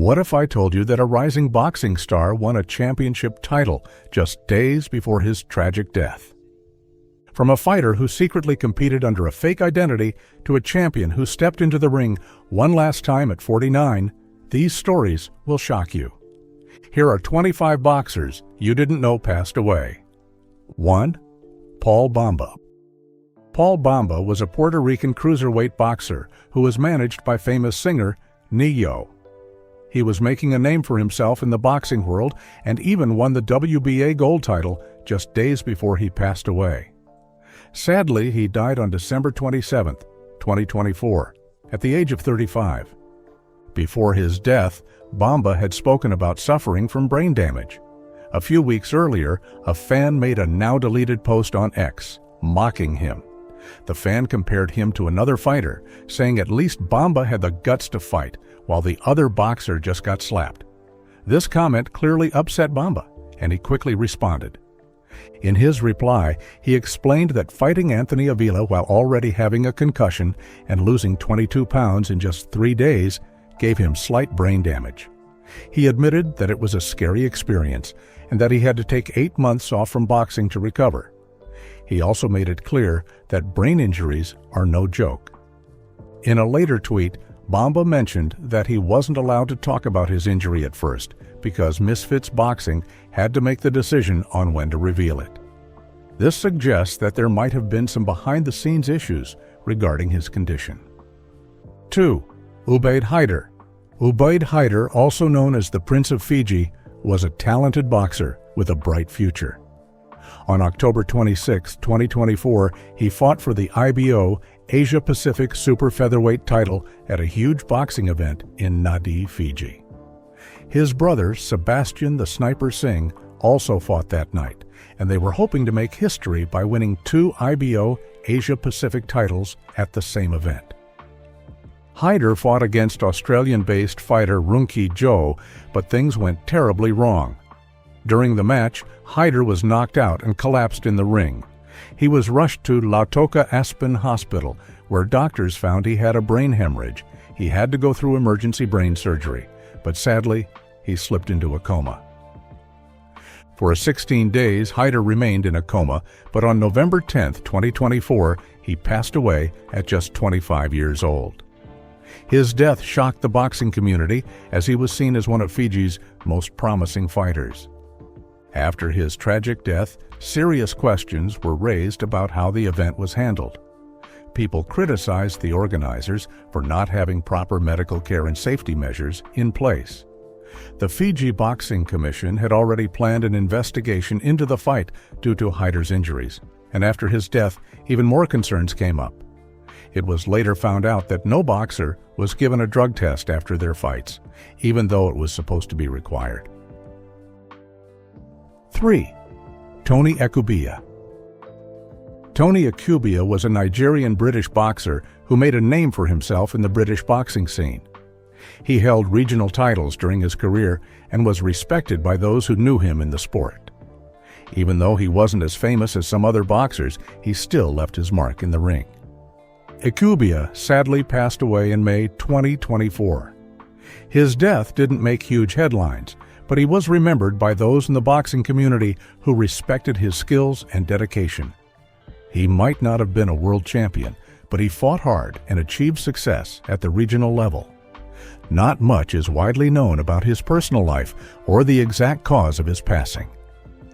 What if I told you that a rising boxing star won a championship title just days before his tragic death? From a fighter who secretly competed under a fake identity to a champion who stepped into the ring one last time at 49, these stories will shock you. Here are 25 boxers you didn't know passed away. 1. Paul Bamba. Paul Bamba was a Puerto Rican cruiserweight boxer who was managed by famous singer Ne-Yo. He was making a name for himself in the boxing world and even won the WBA gold title just days before he passed away. Sadly, he died on December 27, 2024, at the age of 35. Before his death, Bamba had spoken about suffering from brain damage. A few weeks earlier, a fan made a now-deleted post on X, mocking him. The fan compared him to another fighter, saying at least Bamba had the guts to fight, while the other boxer just got slapped. This comment clearly upset Bamba, and he quickly responded. In his reply, he explained that fighting Anthony Avila while already having a concussion and losing 22 pounds in just 3 days gave him slight brain damage. He admitted that it was a scary experience and that he had to take 8 months off from boxing to recover. He also made it clear that brain injuries are no joke. In a later tweet, Bamba mentioned that he wasn't allowed to talk about his injury at first because Misfits Boxing had to make the decision on when to reveal it. This suggests that there might have been some behind-the-scenes issues regarding his condition. 2. Ubaid Haider. Ubaid Haider, also known as the Prince of Fiji, was a talented boxer with a bright future. On October 26, 2024, he fought for the IBO Asia Pacific Super Featherweight title at a huge boxing event in Nadi, Fiji. His brother, Sebastian the Sniper Singh, also fought that night, and they were hoping to make history by winning 2 IBO Asia Pacific titles at the same event. Haider fought against Australian-based fighter Runki Jo, but things went terribly wrong. During the match, Haider was knocked out and collapsed in the ring. He was rushed to Lautoka Aspen Hospital, where doctors found he had a brain hemorrhage. He had to go through emergency brain surgery, but sadly, he slipped into a coma. For 16 days, Haider remained in a coma, but on November 10, 2024, he passed away at just 25 years old. His death shocked the boxing community as he was seen as one of Fiji's most promising fighters. After his tragic death, serious questions were raised about how the event was handled. People criticized the organizers for not having proper medical care and safety measures in place. The Fiji Boxing Commission had already planned an investigation into the fight due to Haider's injuries, and after his death, even more concerns came up. It was later found out that no boxer was given a drug test after their fights, even though it was supposed to be required. 3. Tony Akubia. Tony Akubia was a Nigerian-British boxer who made a name for himself in the British boxing scene. He held regional titles during his career and was respected by those who knew him in the sport. Even though he wasn't as famous as some other boxers, he still left his mark in the ring. Akubia sadly passed away in May 2024. His death didn't make huge headlines, but he was remembered by those in the boxing community who respected his skills and dedication. He might not have been a world champion, but he fought hard and achieved success at the regional level. Not much is widely known about his personal life or the exact cause of his passing.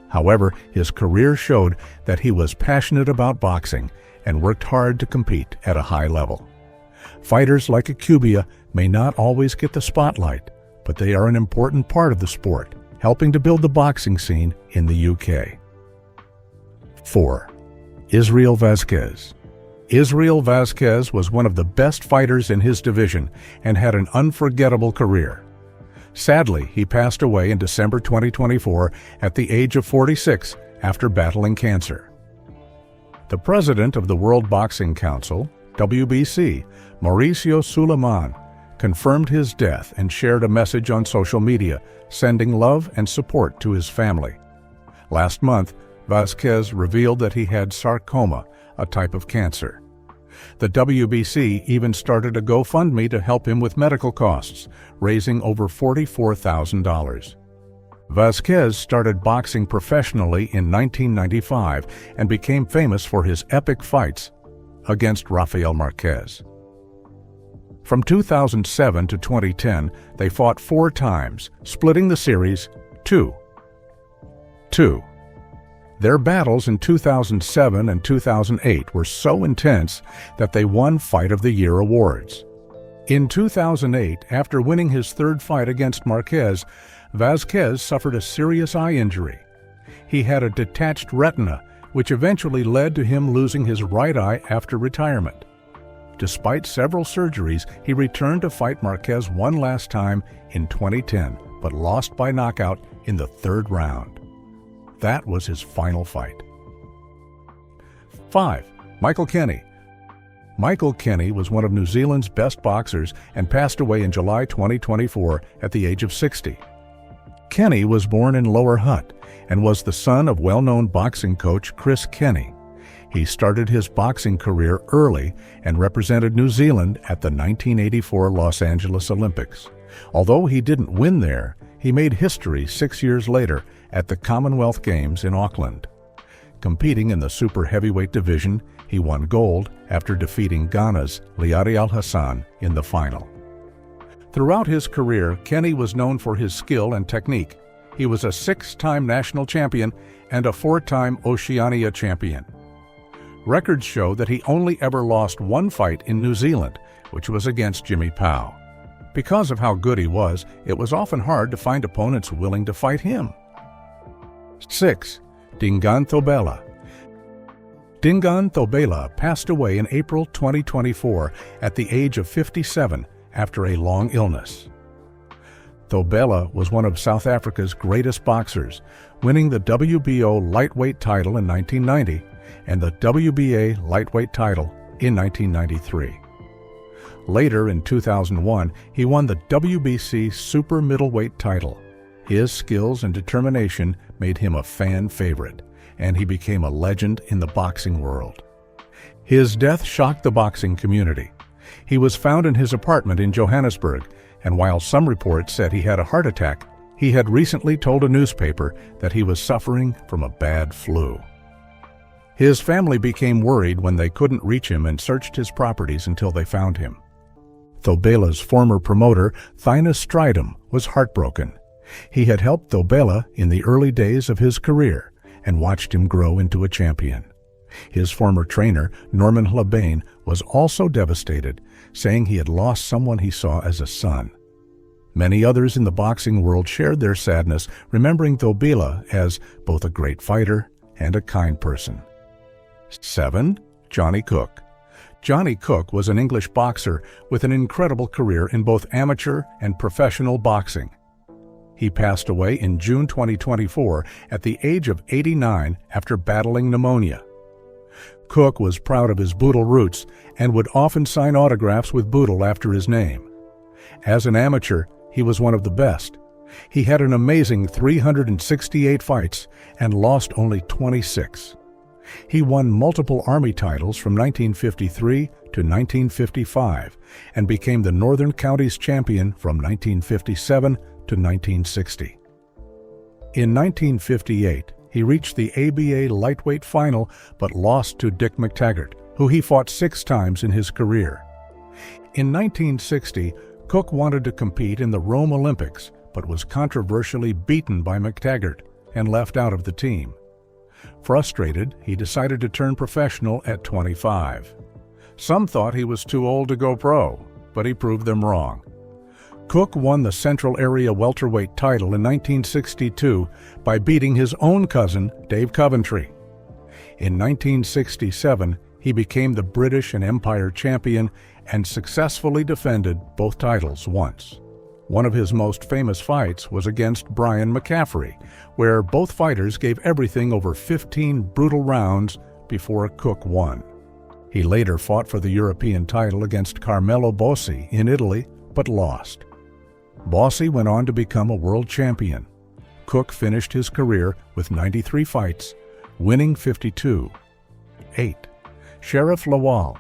However, his career showed that he was passionate about boxing and worked hard to compete at a high level. Fighters like Akubia may not always get the spotlight, but they are an important part of the sport, helping to build the boxing scene in the UK. 4. Israel Vazquez. Israel Vazquez was one of the best fighters in his division and had an unforgettable career. Sadly, he passed away in December 2024 at the age of 46 after battling cancer. The president of the World Boxing Council, WBC, Mauricio Suleiman, confirmed his death and shared a message on social media, sending love and support to his family. Last month, Vazquez revealed that he had sarcoma, a type of cancer. The WBC even started a GoFundMe to help him with medical costs, raising over $44,000. Vázquez started boxing professionally in 1995 and became famous for his epic fights against Rafael Marquez. From 2007 to 2010, they fought 4 times, splitting the series 2-2. Their battles in 2007 and 2008 were so intense that they won Fight of the Year awards. In 2008, after winning his 3rd fight against Marquez, Vázquez suffered a serious eye injury. He had a detached retina, which eventually led to him losing his right eye after retirement. Despite several surgeries, he returned to fight Marquez one last time in 2010, but lost by knockout in the 3rd round. That was his final fight. 5. Michael Kenny. Michael Kenny was one of New Zealand's best boxers and passed away in July 2024 at the age of 60. Kenny was born in Lower Hutt and was the son of well-known boxing coach Chris Kenny. He started his boxing career early and represented New Zealand at the 1984 Los Angeles Olympics. Although he didn't win there, he made history 6 years later at the Commonwealth Games in Auckland. Competing in the super heavyweight division, he won gold after defeating Ghana's Liari Al-Hassan in the final. Throughout his career, Kenny was known for his skill and technique. He was a 6-time national champion and a 4-time Oceania champion. Records show that he only ever lost 1 fight in New Zealand, which was against Jimmy Pau. Because of how good he was, it was often hard to find opponents willing to fight him. 6. Dingaan Thobela. Dingaan Thobela passed away in April 2024 at the age of 57 after a long illness. Thobela was one of South Africa's greatest boxers, winning the WBO lightweight title in 1990 and the WBA lightweight title in 1993. Later, in 2001, he won the WBC super middleweight title. His skills and determination made him a fan favorite, and he became a legend in the boxing world. His death shocked the boxing community. He was found in his apartment in Johannesburg, and while some reports said he had a heart attack, he had recently told a newspaper that he was suffering from a bad flu. His family became worried when they couldn't reach him and searched his properties until they found him. Thobela's former promoter, Thinus Stridham, was heartbroken. He had helped Thobela in the early days of his career and watched him grow into a champion. His former trainer, Norman Hlabane, was also devastated, saying he had lost someone he saw as a son. Many others in the boxing world shared their sadness, remembering Thobela as both a great fighter and a kind person. 7. Johnny Cook. Johnny Cook was an English boxer with an incredible career in both amateur and professional boxing. He passed away in June 2024 at the age of 89 after battling pneumonia. Cook was proud of his Boodle roots and would often sign autographs with Boodle after his name. As an amateur, he was one of the best. He had an amazing 368 fights and lost only 26. He won multiple Army titles from 1953 to 1955 and became the Northern Counties champion from 1957 to 1960. In 1958, he reached the ABA lightweight final but lost to Dick McTaggart, who he fought 6 times in his career. In 1960, Cook wanted to compete in the Rome Olympics but was controversially beaten by McTaggart and left out of the team. Frustrated, he decided to turn professional at 25. Some thought he was too old to go pro, but he proved them wrong. Cook won the Central Area welterweight title in 1962 by beating his own cousin, Dave Coventry. In 1967, he became the British and Empire champion and successfully defended both titles once. One of his most famous fights was against Brian McCaffrey, where both fighters gave everything over 15 brutal rounds before Cook won. He later fought for the European title against Carmelo Bossi in Italy, but lost. Bossi went on to become a world champion. Cook finished his career with 93 fights, winning 52. 8. Sheriff Lawal.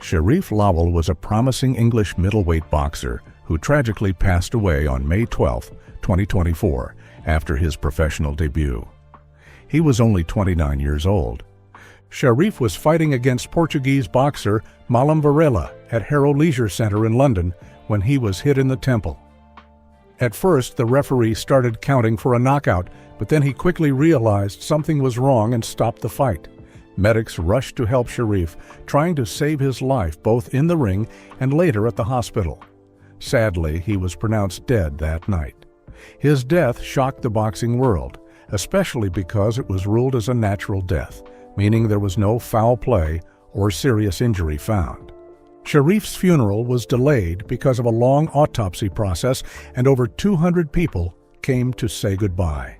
Sharif Lawal was a promising English middleweight boxer who tragically passed away on May 12, 2024, after his professional debut. He was only 29 years old. Sharif was fighting against Portuguese boxer Malam Varela at Harrow Leisure Centre in London when he was hit in the temple. At first, the referee started counting for a knockout, but then he quickly realized something was wrong and stopped the fight. Medics rushed to help Sharif, trying to save his life both in the ring and later at the hospital. Sadly, he was pronounced dead that night. His death shocked the boxing world, especially because it was ruled as a natural death, meaning there was no foul play or serious injury found. Sharif's funeral was delayed because of a long autopsy process, and over 200 people came to say goodbye.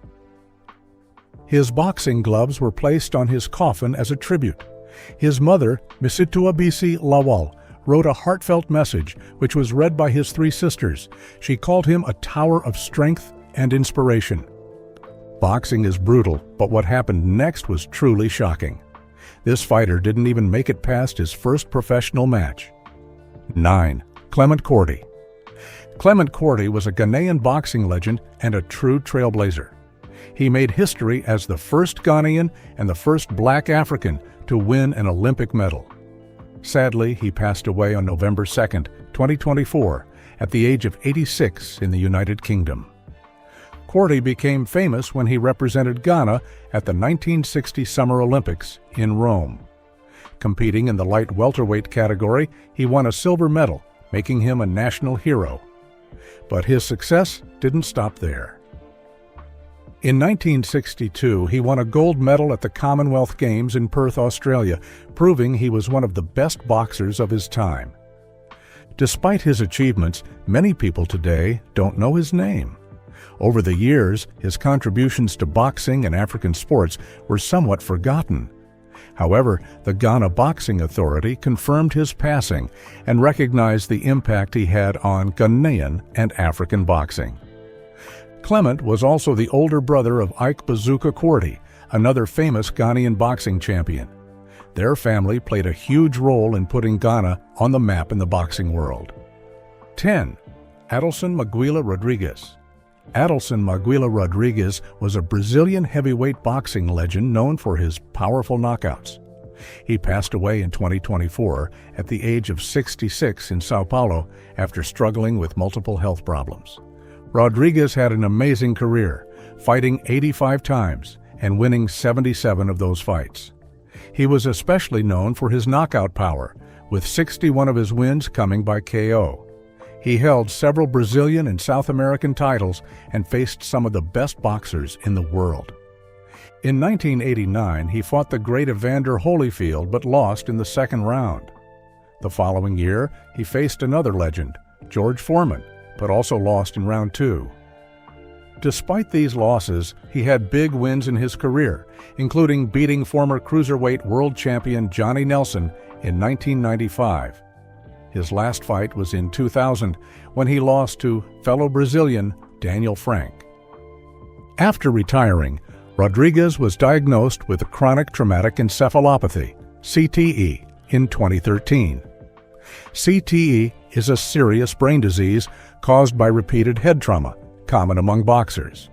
His boxing gloves were placed on his coffin as a tribute. His mother, Misitua Bisi Lawal, wrote a heartfelt message which was read by his three sisters. She called him a tower of strength and inspiration. Boxing is brutal, but what happened next was truly shocking. This fighter didn't even make it past his first professional match. 9. Clement Cordy. Clement Cordy was a Ghanaian boxing legend and a true trailblazer. He made history as the first Ghanaian and the first Black African to win an Olympic medal. Sadly, he passed away on November 2, 2024, at the age of 86 in the United Kingdom. Cordy became famous when he represented Ghana at the 1960 Summer Olympics in Rome. Competing in the light welterweight category, he won a silver medal, making him a national hero. But his success didn't stop there. In 1962, he won a gold medal at the Commonwealth Games in Perth, Australia, proving he was one of the best boxers of his time. Despite his achievements, many people today don't know his name. Over the years, his contributions to boxing and African sports were somewhat forgotten. However, the Ghana Boxing Authority confirmed his passing and recognized the impact he had on Ghanaian and African boxing. Clement was also the older brother of Ike Bazooka Cordy, another famous Ghanaian boxing champion. Their family played a huge role in putting Ghana on the map in the boxing world. 10. Adilson Maguila Rodrigues. Adilson Maguila Rodrigues was a Brazilian heavyweight boxing legend known for his powerful knockouts. He passed away in 2024 at the age of 66 in Sao Paulo after struggling with multiple health problems. Rodrigues had an amazing career, fighting 85 times and winning 77 of those fights. He was especially known for his knockout power, with 61 of his wins coming by KO. He held several Brazilian and South American titles and faced some of the best boxers in the world. In 1989, he fought the great Evander Holyfield but lost in the second round. The following year, he faced another legend, George Foreman, but also lost in round 2. Despite these losses, he had big wins in his career, including beating former cruiserweight world champion Johnny Nelson in 1995. His last fight was in 2000, when he lost to fellow Brazilian Daniel Frank. After retiring, Rodrigues was diagnosed with a chronic traumatic encephalopathy, CTE, in 2013. CTE is a serious brain disease caused by repeated head trauma, common among boxers.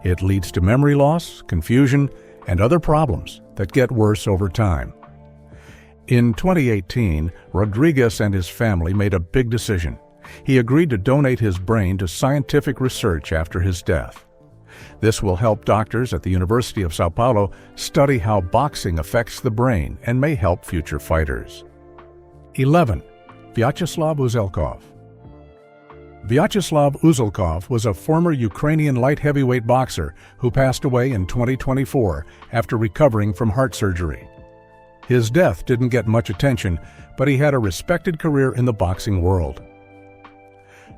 It leads to memory loss, confusion, and other problems that get worse over time. In 2018, Rodrigues and his family made a big decision. He agreed to donate his brain to scientific research after his death. This will help doctors at the University of Sao Paulo study how boxing affects the brain and may help future fighters. 11. Vyacheslav Uzelkov. Vyacheslav Uzelkov was a former Ukrainian light heavyweight boxer who passed away in 2024 after recovering from heart surgery. His death didn't get much attention, but he had a respected career in the boxing world.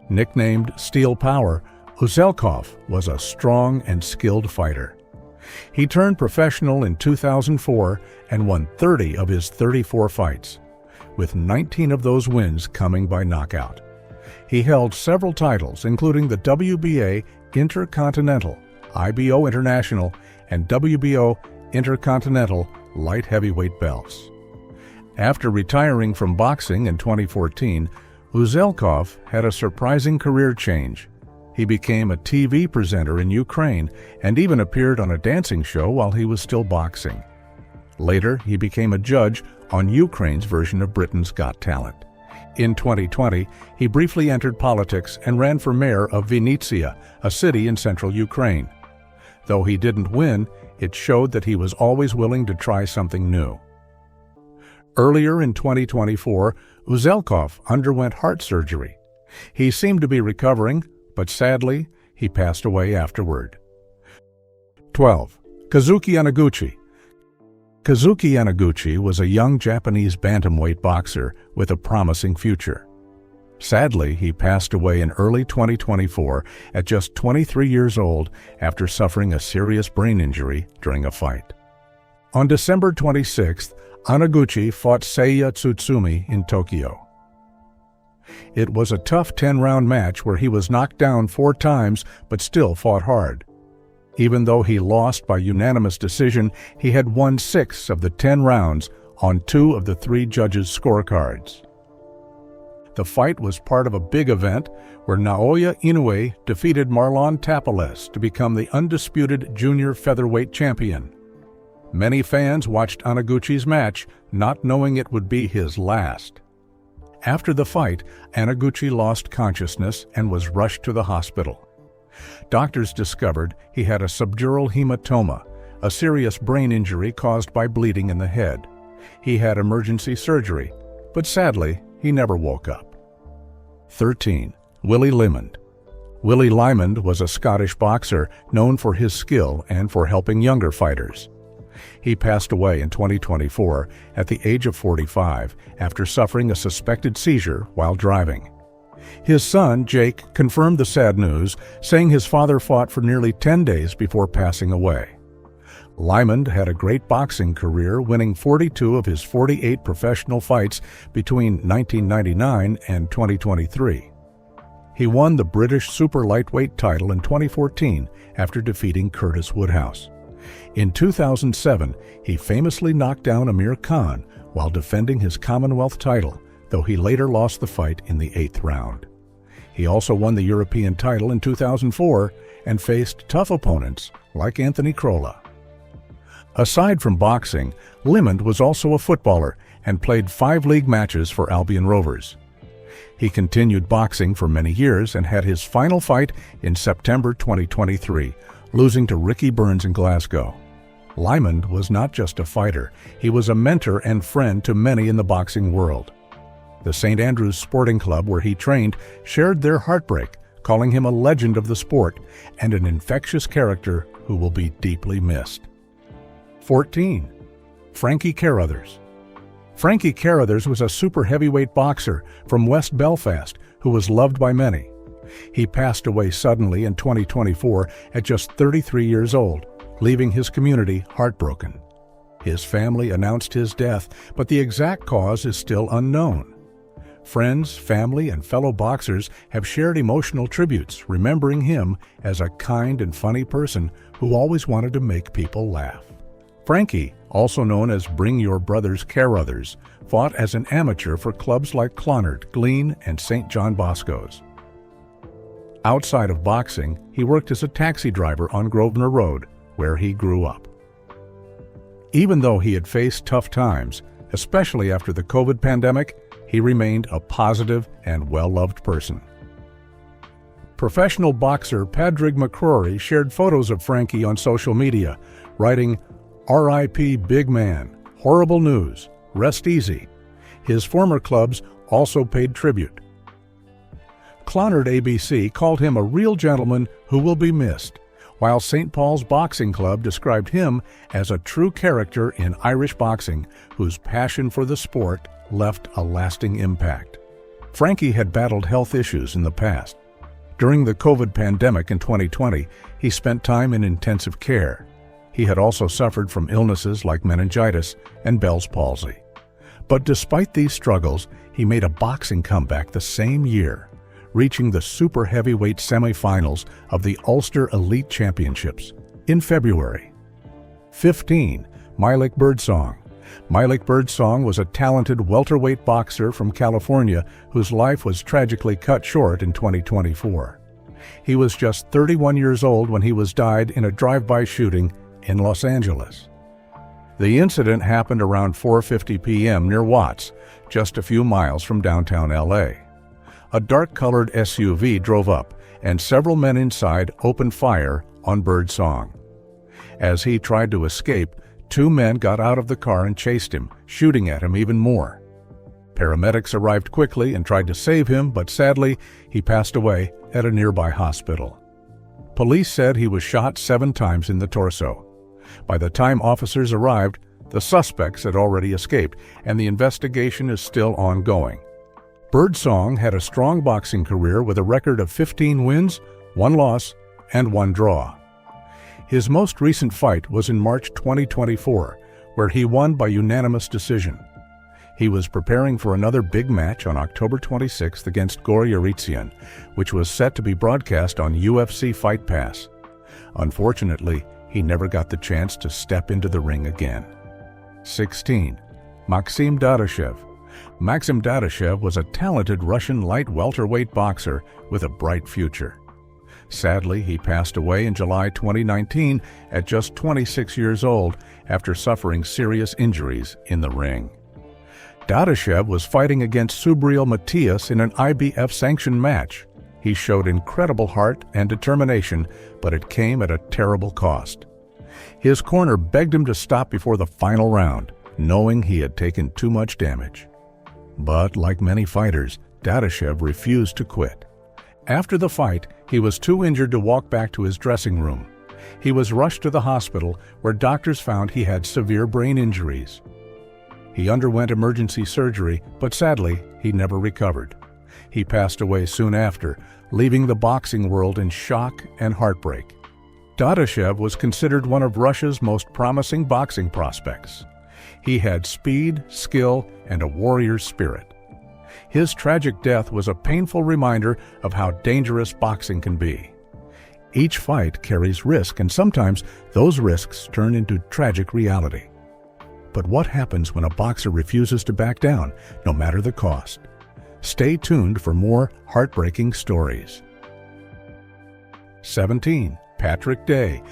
Nicknamed Steel Power, Uzelkov was a strong and skilled fighter. He turned professional in 2004 and won 30 of his 34 fights, with 19 of those wins coming by knockout. He held several titles, including the WBA Intercontinental, IBO International, and WBO Intercontinental light heavyweight belts. After retiring from boxing in 2014, Uzelkov had a surprising career change. He became a TV presenter in Ukraine and even appeared on a dancing show while he was still boxing. Later, he became a judge on Ukraine's version of Britain's Got Talent. In 2020, he briefly entered politics and ran for mayor of Vinnytsia, a city in central Ukraine. Though he didn't win, it showed that he was always willing to try something new. Earlier in 2024, Uzelkov underwent heart surgery. He seemed to be recovering, but sadly, he passed away afterward. 12. Kazuki Yanaguchi. Kazuki Yanaguchi was a young Japanese bantamweight boxer with a promising future. Sadly, he passed away in early 2024 at just 23 years old after suffering a serious brain injury during a fight. On December 26th, Yanaguchi fought Seiya Tsutsumi in Tokyo. It was a tough 10-round match where he was knocked down 4 times but still fought hard. Even though he lost by unanimous decision, he had won 6 of the 10 rounds on 2 of the 3 judges' scorecards. The fight was part of a big event where Naoya Inoue defeated Marlon Tapales to become the undisputed junior featherweight champion. Many fans watched Yanaguchi's match, not knowing it would be his last. After the fight, Yanaguchi lost consciousness and was rushed to the hospital. Doctors discovered he had a subdural hematoma, a serious brain injury caused by bleeding in the head. He had emergency surgery, but sadly, he never woke up. 13. Willie Limond. Willie Limond was a Scottish boxer known for his skill and for helping younger fighters. He passed away in 2024 at the age of 45 after suffering a suspected seizure while driving. His son, Jake, confirmed the sad news, saying his father fought for nearly 10 days before passing away. Limond had a great boxing career, winning 42 of his 48 professional fights between 1999 and 2023. He won the British super lightweight title in 2014 after defeating Curtis Woodhouse. In 2007, he famously knocked down Amir Khan while defending his Commonwealth title, though he later lost the fight in the 8th round. He also won the European title in 2004 and faced tough opponents like Anthony Crolla. Aside from boxing, Limond was also a footballer and played 5 league matches for Albion Rovers. He continued boxing for many years and had his final fight in September 2023, losing to Ricky Burns in Glasgow. Limond was not just a fighter, he was a mentor and friend to many in the boxing world. The St. Andrews Sporting Club, where he trained, shared their heartbreak, calling him a legend of the sport and an infectious character who will be deeply missed. 14. Frankie Carruthers. Frankie Carruthers was a super heavyweight boxer from West Belfast who was loved by many. He passed away suddenly in 2024 at just 33 years old, leaving his community heartbroken. His family announced his death, but the exact cause is still unknown. Friends, family, and fellow boxers have shared emotional tributes, remembering him as a kind and funny person who always wanted to make people laugh. Frankie, also known as Bring Your Brothers Carruthers, fought as an amateur for clubs like Clonard, Glean, and St. John Bosco's. Outside of boxing, he worked as a taxi driver on Grosvenor Road, where he grew up. Even though he had faced tough times, especially after the COVID pandemic, he remained a positive and well-loved person. Professional boxer Padraig McCrory shared photos of Frankie on social media, writing, "R.I.P. Big Man, horrible news, rest easy." His former clubs also paid tribute. Clonard ABC called him a real gentleman who will be missed, while St. Paul's Boxing Club described him as a true character in Irish boxing whose passion for the sport left a lasting impact. Frankie had battled health issues in the past. During the COVID pandemic in 2020, he spent time in intensive care. He had also suffered from illnesses like meningitis and Bell's palsy. But despite these struggles, he made a boxing comeback the same year, reaching the super heavyweight semifinals of the Ulster Elite Championships in February. 15. Mailik Birdsong. Malik Birdsong was a talented welterweight boxer from California whose life was tragically cut short in 2024. He was just 31 years old when he was died in a drive-by shooting in Los Angeles. The incident happened around 4:50 p.m. near Watts, just a few miles from downtown LA. A dark-colored SUV drove up, and several men inside opened fire on Birdsong. As he tried to escape, two men got out of the car and chased him, shooting at him even more. Paramedics arrived quickly and tried to save him, but sadly, he passed away at a nearby hospital. Police said he was shot 7 times in the torso. By the time officers arrived, the suspects had already escaped, and the investigation is still ongoing. Birdsong had a strong boxing career with a record of 15 wins, 1 loss, and 1 draw. His most recent fight was in March 2024, where he won by unanimous decision. He was preparing for another big match on October 26th against Gor Yuritsian, which was set to be broadcast on UFC Fight Pass. Unfortunately, he never got the chance to step into the ring again. 16. Maxim Dadashev. Maxim Dadashev was a talented Russian light welterweight boxer with a bright future. Sadly, he passed away in July 2019 at just 26 years old after suffering serious injuries in the ring. Dadashev was fighting against Subriel Matias in an IBF-sanctioned match. He showed incredible heart and determination, but it came at a terrible cost. His corner begged him to stop before the final round, knowing he had taken too much damage. But like many fighters, Dadashev refused to quit. After the fight, he was too injured to walk back to his dressing room. He was rushed to the hospital, where doctors found he had severe brain injuries. He underwent emergency surgery, but sadly, he never recovered. He passed away soon after, leaving the boxing world in shock and heartbreak. Dadashev was considered one of Russia's most promising boxing prospects. He had speed, skill, and a warrior's spirit. His tragic death was a painful reminder of how dangerous boxing can be. Each fight carries risk, and sometimes those risks turn into tragic reality. But what happens when a boxer refuses to back down, no matter the cost? Stay tuned for more heartbreaking stories. 17. Patrick Day.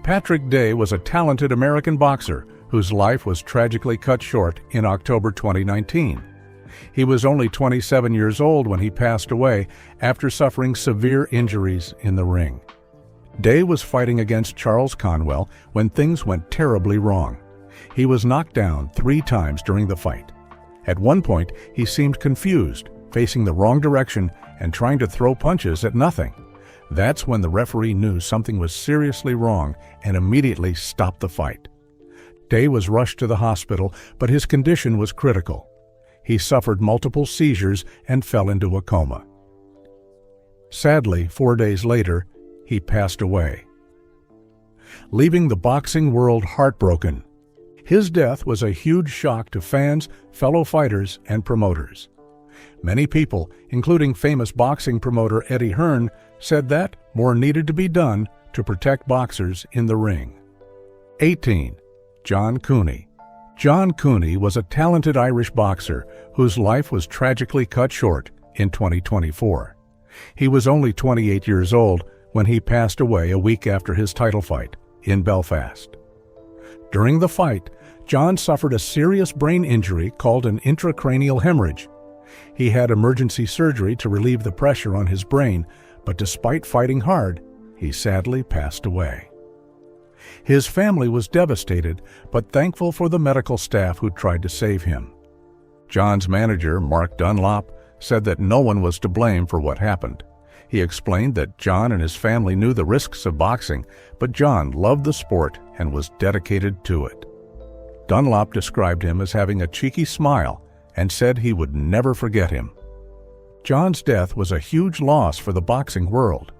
Patrick Day was a talented American boxer whose life was tragically cut short in October 2019. He was only 27 years old when he passed away after suffering severe injuries in the ring. Day was fighting against Charles Conwell when things went terribly wrong. He was knocked down 3 times during the fight. At one point, he seemed confused, facing the wrong direction and trying to throw punches at nothing. That's when the referee knew something was seriously wrong and immediately stopped the fight. Day was rushed to the hospital, but his condition was critical. He suffered multiple seizures and fell into a coma. Sadly, 4 days later, he passed away, leaving the boxing world heartbroken. His death was a huge shock to fans, fellow fighters, and promoters. Many people, including famous boxing promoter Eddie Hearn, said that more needed to be done to protect boxers in the ring. 18. John Cooney. John Cooney was a talented Irish boxer whose life was tragically cut short in 2024. He was only 28 years old when he passed away a week after his title fight in Belfast. During the fight, John suffered a serious brain injury called an intracranial hemorrhage. He had emergency surgery to relieve the pressure on his brain, but despite fighting hard, he sadly passed away. His family was devastated, but thankful for the medical staff who tried to save him. John's manager, Mark Dunlop, said that no one was to blame for what happened. He explained that John and his family knew the risks of boxing, but John loved the sport and was dedicated to it. Dunlop described him as having a cheeky smile and said he would never forget him. John's death was a huge loss for the boxing world.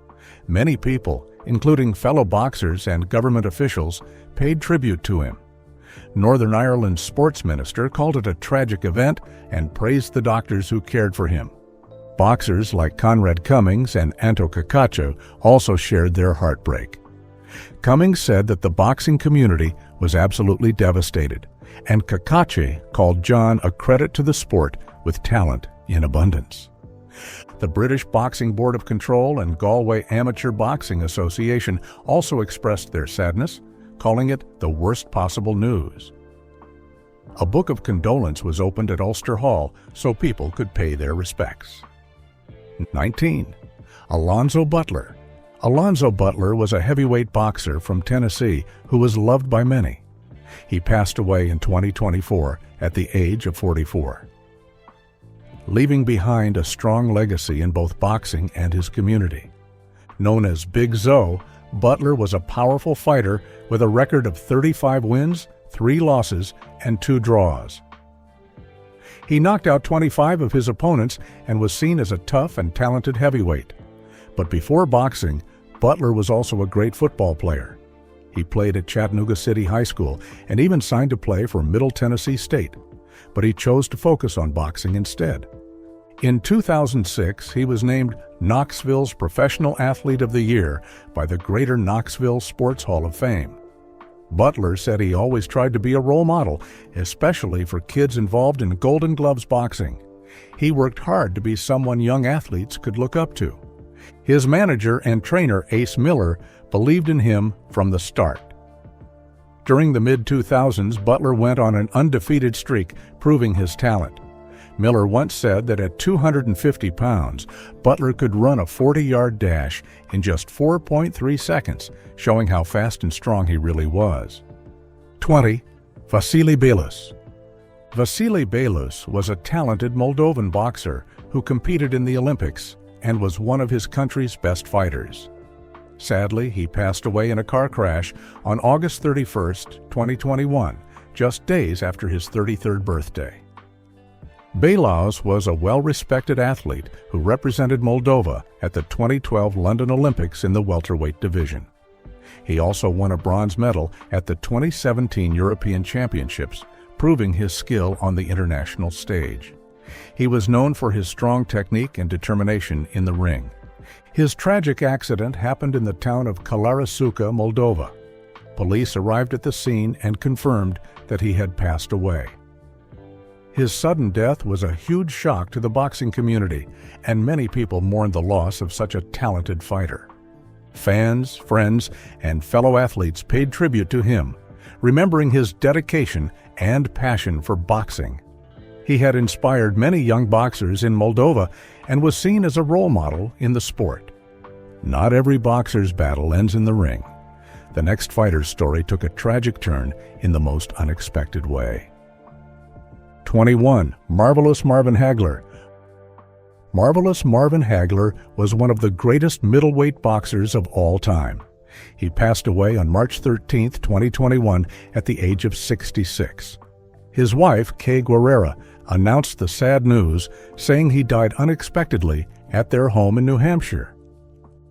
Many people, including fellow boxers and government officials, paid tribute to him. Northern Ireland's sports minister called it a tragic event and praised the doctors who cared for him. Boxers like Conrad Cummings and Anto Cacacho also shared their heartbreak. Cummings said that the boxing community was absolutely devastated, and Kakache called John a credit to the sport with talent in abundance. The British Boxing Board of Control and Galway Amateur Boxing Association also expressed their sadness, calling it the worst possible news. A book of condolence was opened at Ulster Hall so people could pay their respects. 19. Alonzo Butler. Alonzo Butler was a heavyweight boxer from Tennessee who was loved by many. He passed away in 2024 at the age of 44. Leaving behind a strong legacy in both boxing and his community. Known as Big Zo, Butler was a powerful fighter with a record of 35 wins, 3 losses, and 2 draws. He knocked out 25 of his opponents and was seen as a tough and talented heavyweight. But before boxing, Butler was also a great football player. He played at Chattanooga City High School and even signed to play for Middle Tennessee State, but he chose to focus on boxing instead. In 2006, he was named Knoxville's Professional Athlete of the Year by the Greater Knoxville Sports Hall of Fame. Butler said he always tried to be a role model, especially for kids involved in Golden Gloves boxing. He worked hard to be someone young athletes could look up to. His manager and trainer, Ace Miller, believed in him from the start. During the mid-2000s, Butler went on an undefeated streak, proving his talent. Miller once said that at 250 pounds, Butler could run a 40-yard dash in just 4.3 seconds, showing how fast and strong he really was. 20. Vasily Belus. Vasily Belus was a talented Moldovan boxer who competed in the Olympics and was one of his country's best fighters. Sadly, he passed away in a car crash on August 31, 2021, just days after his 33rd birthday. Belus was a well-respected athlete who represented Moldova at the 2012 London Olympics in the welterweight division. He also won a bronze medal at the 2017 European Championships, proving his skill on the international stage. He was known for his strong technique and determination in the ring. His tragic accident happened in the town of Călăraș Suca, Moldova. Police arrived at the scene and confirmed that he had passed away. His sudden death was a huge shock to the boxing community, and many people mourned the loss of such a talented fighter. Fans, friends, and fellow athletes paid tribute to him, remembering his dedication and passion for boxing. He had inspired many young boxers in Moldova and was seen as a role model in the sport. Not every boxer's battle ends in the ring. The next fighter's story took a tragic turn in the most unexpected way. 21. Marvelous Marvin Hagler. Marvelous Marvin Hagler was one of the greatest middleweight boxers of all time. He passed away on March 13, 2021, at the age of 66. His wife, Kay Guerrera, announced the sad news, saying he died unexpectedly at their home in New Hampshire.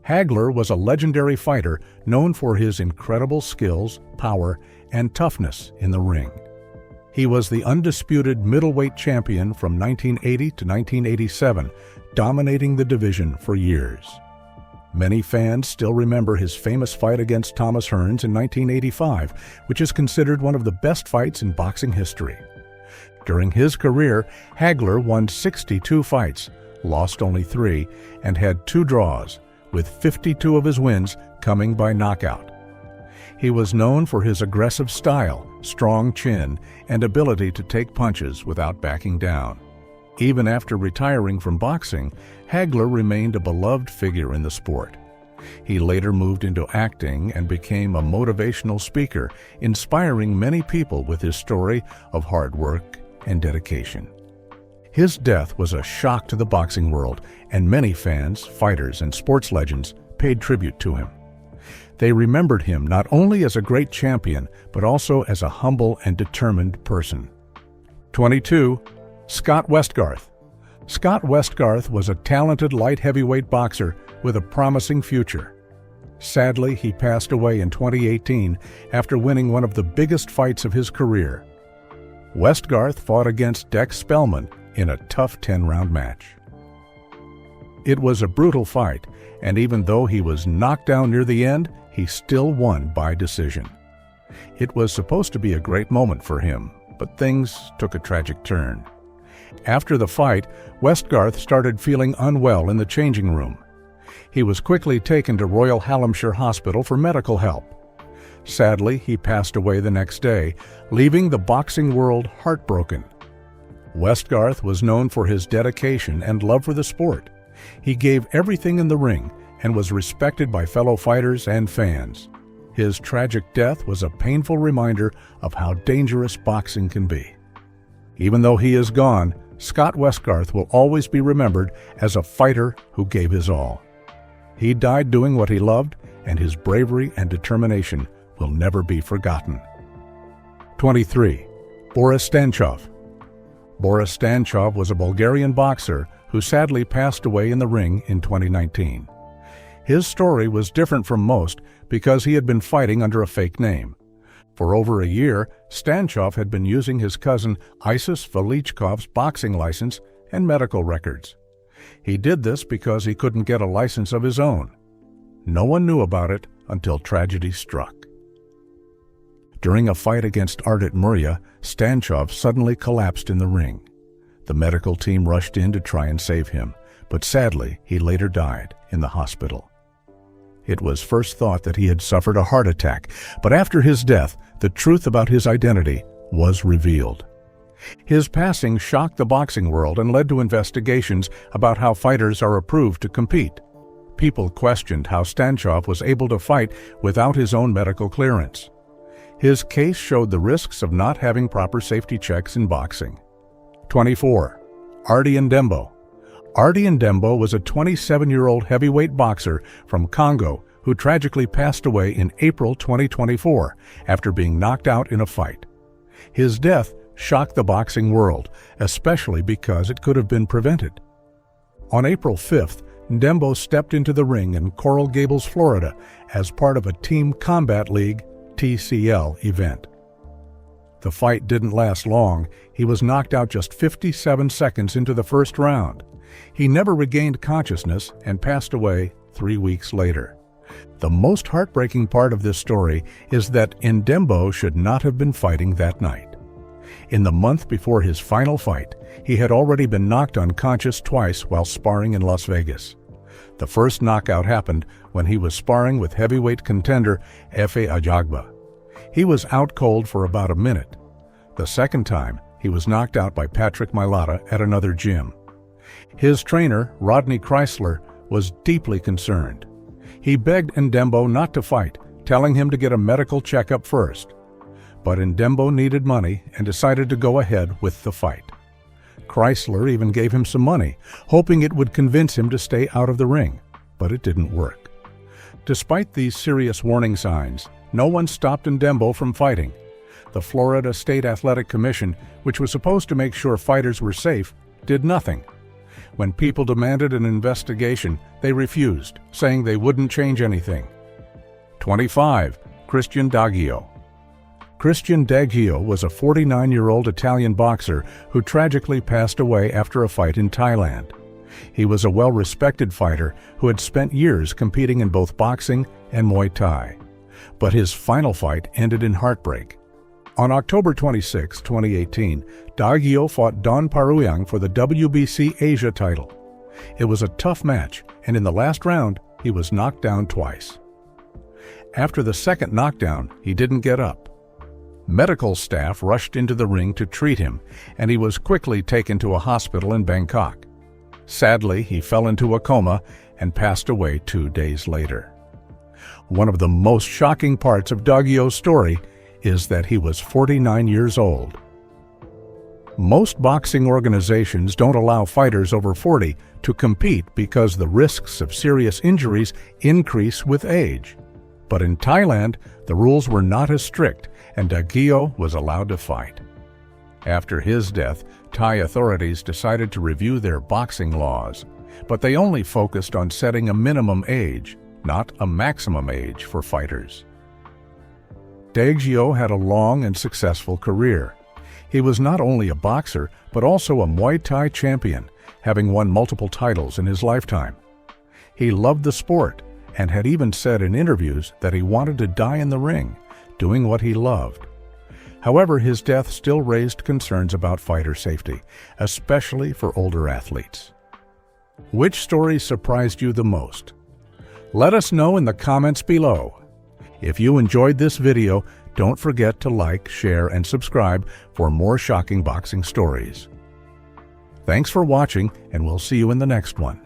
Hagler was a legendary fighter known for his incredible skills, power, and toughness in the ring. He was the undisputed middleweight champion from 1980 to 1987, dominating the division for years. Many fans still remember his famous fight against Thomas Hearns in 1985, which is considered one of the best fights in boxing history. During his career, Hagler won 62 fights, lost only 3, and had 2 draws, with 52 of his wins coming by knockout. He was known for his aggressive style, strong chin, and ability to take punches without backing down. Even after retiring from boxing, Hagler remained a beloved figure in the sport. He later moved into acting and became a motivational speaker, inspiring many people with his story of hard work and dedication. His death was a shock to the boxing world, and many fans, fighters, and sports legends paid tribute to him. They remembered him not only as a great champion, but also as a humble and determined person. 22. Scott Westgarth. Scott Westgarth was a talented light heavyweight boxer with a promising future. Sadly, he passed away in 2018 after winning one of the biggest fights of his career. Westgarth fought against Dex Spellman in a tough 10-round match. It was a brutal fight, and even though he was knocked down near the end, he still won by decision. It was supposed to be a great moment for him, but things took a tragic turn. After the fight, Westgarth started feeling unwell in the changing room. He was quickly taken to Royal Hallamshire Hospital for medical help. Sadly, he passed away the next day, leaving the boxing world heartbroken. Westgarth was known for his dedication and love for the sport. He gave everything in the ring and was respected by fellow fighters and fans. His tragic death was a painful reminder of how dangerous boxing can be. Even though he is gone, Scott Westgarth will always be remembered as a fighter who gave his all. He died doing what he loved, and his bravery and determination will never be forgotten. 23. Boris Stanchov. Boris Stanchov was a Bulgarian boxer who sadly passed away in the ring in 2019. His story was different from most because he had been fighting under a fake name. For over a year, Stanchov had been using his cousin Isis Velichkov's boxing license and medical records. He did this because he couldn't get a license of his own. No one knew about it until tragedy struck. During a fight against Ardit Murya, Stanchov suddenly collapsed in the ring. The medical team rushed in to try and save him, but sadly, he later died in the hospital. It was first thought that he had suffered a heart attack, but after his death, the truth about his identity was revealed. His passing shocked the boxing world and led to investigations about how fighters are approved to compete. People questioned how Stanchov was able to fight without his own medical clearance. His case showed the risks of not having proper safety checks in boxing. 24. Ardi Ndembo. Ardi Ndembo was a 27-year-old heavyweight boxer from Congo who tragically passed away in April 2024 after being knocked out in a fight. His death shocked the boxing world, especially because it could have been prevented. On April 5th, Ndembo stepped into the ring in Coral Gables, Florida, as part of a Team Combat League (TCL) event. The fight didn't last long. He was knocked out just 57 seconds into the first round. He never regained consciousness and passed away 3 weeks later. The most heartbreaking part of this story is that Ndembo should not have been fighting that night. In the month before his final fight, he had already been knocked unconscious twice while sparring in Las Vegas. The first knockout happened when he was sparring with heavyweight contender Efe Ajagba. He was out cold for about a minute. The second time, he was knocked out by Patrick Mailata at another gym. His trainer, Rodney Chrysler, was deeply concerned. He begged Ndembo not to fight, telling him to get a medical checkup first. But Ndembo needed money and decided to go ahead with the fight. Chrysler even gave him some money, hoping it would convince him to stay out of the ring, but it didn't work. Despite these serious warning signs, no one stopped Ndembo from fighting. The Florida State Athletic Commission, which was supposed to make sure fighters were safe, did nothing. When people demanded an investigation, they refused, saying they wouldn't change anything. 25. Christian Daggio. Christian Daggio was a 49-year-old Italian boxer who tragically passed away after a fight in Thailand. He was a well-respected fighter who had spent years competing in both boxing and Muay Thai. But his final fight ended in heartbreak. On October 26, 2018, Daggio fought Don Paruyang for the WBC Asia title. It was a tough match, and in the last round, he was knocked down twice. After the second knockdown, he didn't get up. Medical staff rushed into the ring to treat him, and he was quickly taken to a hospital in Bangkok. Sadly, he fell into a coma and passed away 2 days later. One of the most shocking parts of Daggio's story is that he was 49 years old. Most boxing organizations don't allow fighters over 40 to compete because the risks of serious injuries increase with age. But in Thailand, the rules were not as strict, and Daggio was allowed to fight. After his death, Thai authorities decided to review their boxing laws, but they only focused on setting a minimum age, not a maximum age for fighters. Daggio had a long and successful career. He was not only a boxer, but also a Muay Thai champion, having won multiple titles in his lifetime. He loved the sport and had even said in interviews that he wanted to die in the ring, doing what he loved. However, his death still raised concerns about fighter safety, especially for older athletes. Which story surprised you the most? Let us know in the comments below. If you enjoyed this video, don't forget to like, share, and subscribe for more shocking boxing stories. Thanks for watching, and we'll see you in the next one.